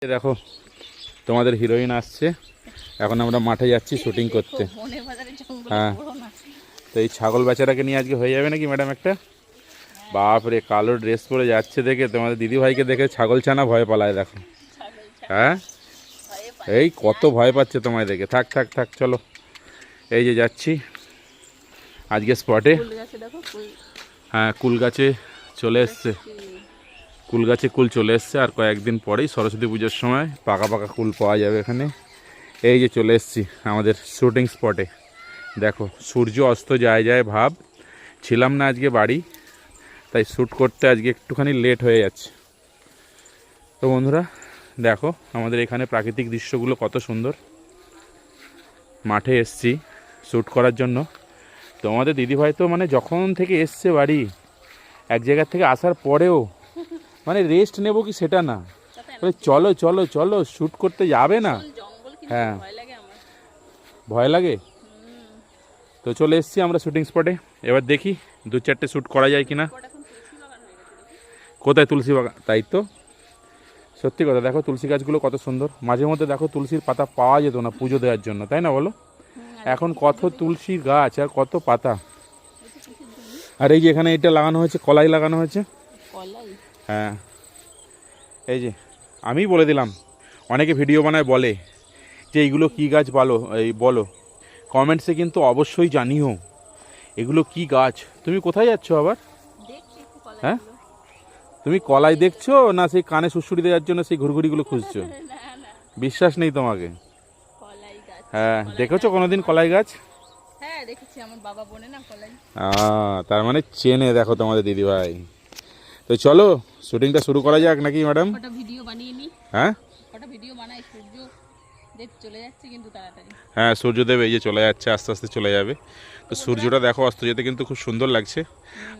দেখো তোমাদের হিরোইন আসছে। এখন আমরা মাঠে যাচ্ছি শুটিং করতে। হ্যাঁ, তো এই ছাগল বেচারাকে নিয়ে আজকে হয়ে যাবে নাকি ম্যাডাম একটা? বাপরে, কালো ড্রেস পরে যাচ্ছে দেখে তোমাদের দিদিভাইকে দেখে ছাগল ছানা ভয় পালায়। দেখো, হ্যাঁ, এই কত ভয় পাচ্ছে তোমায় দেখে। থাক থাক থাক, চলো এই যে যাচ্ছি আজকে স্পটে। হ্যাঁ, কুল গাছে চলে এসছে, কুল গাছে কুল চলে এসছে। আর কয়েকদিন পরেই সরস্বতী পুজোর সময় পাকা পাকা কুল পাওয়া যাবে এখানে। এই যে চলে এসছি আমাদের শুটিং স্পটে। দেখো সূর্য অস্ত যায় যায় ভাব। ছিলাম না আজকে বাড়ি, তাই শ্যুট করতে আজকে একটুখানি লেট হয়ে যাচ্ছে। তো বন্ধুরা দেখো আমাদের এখানে প্রাকৃতিক দৃশ্যগুলো কত সুন্দর। মাঠে এসছি শ্যুট করার জন্য। তোমাদের দিদিভাই তো মানে যখন থেকে এসছে বাড়ি, এক জায়গা থেকে আসার পরেও মানে রেস্ট নেব কি সেটা না, চলো চলো চলো শ্যুট করতে যাবে না। হ্যাঁ, ভয় লাগে। তো চলে এসেছি আমরা শুটিং স্পটে। এবার দেখি 2-4টে শ্যুট করা যায় কিনা। কোথায় তুলসী বাগান? তাই তো, সত্যি কথা। দেখো তুলসী গাছগুলো কত সুন্দর। মাঝে মধ্যে দেখো তুলসীর পাতা পাওয়া যেত না পুজো দেওয়ার জন্য, তাই না বলো? এখন কত তুলসীর গাছ আর কত পাতা। আর এই যে এখানে এটা লাগানো হয়েছে, কলাই লাগানো হয়েছে। হ্যাঁ, এই যে আমি বলে দিলাম। অনেকে ভিডিও বানায় বলে যে এইগুলো কী গাছ বলো কমেন্টসে কিন্তু অবশ্যই জানিও এগুলো কি গাছ। তুমি কোথায় যাচ্ছ আবার? হ্যাঁ, তুমি কলাই দেখছো না সেই কানে সুড়সুড়ি দেওয়ার জন্য সেই ঘুরঘুরিগুলো খুঁজছো? বিশ্বাস নেই তোমাকে? হ্যাঁ, দেখেছো কোনোদিন কলাই গাছ? তার মানে চেনে। দেখো তোমাদের দিদিভাই। তো চলো শুটিংটা শুরু করা যাক নাকি ম্যাডাম? হ্যাঁ, হ্যাঁ, সূর্যদেব এই যে চলে যাচ্ছে, আস্তে আস্তে চলে যাবে। তো সূর্যটা দেখো অস্ত যেতে কিন্তু খুব সুন্দর লাগছে।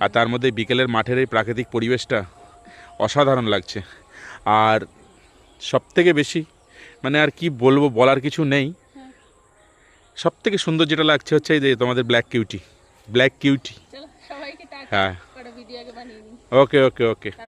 আর তার মধ্যে বিকেলের মাঠের এই প্রাকৃতিক পরিবেশটা অসাধারণ লাগছে। আর সবথেকে বেশি মানে আর কি বলবো, বলার কিছু নেই। সবথেকে সুন্দর যেটা লাগছে হচ্ছে এই যে তোমাদের ব্ল্যাক কিউটি। হ্যাঁ, ওকে ওকে ওকে।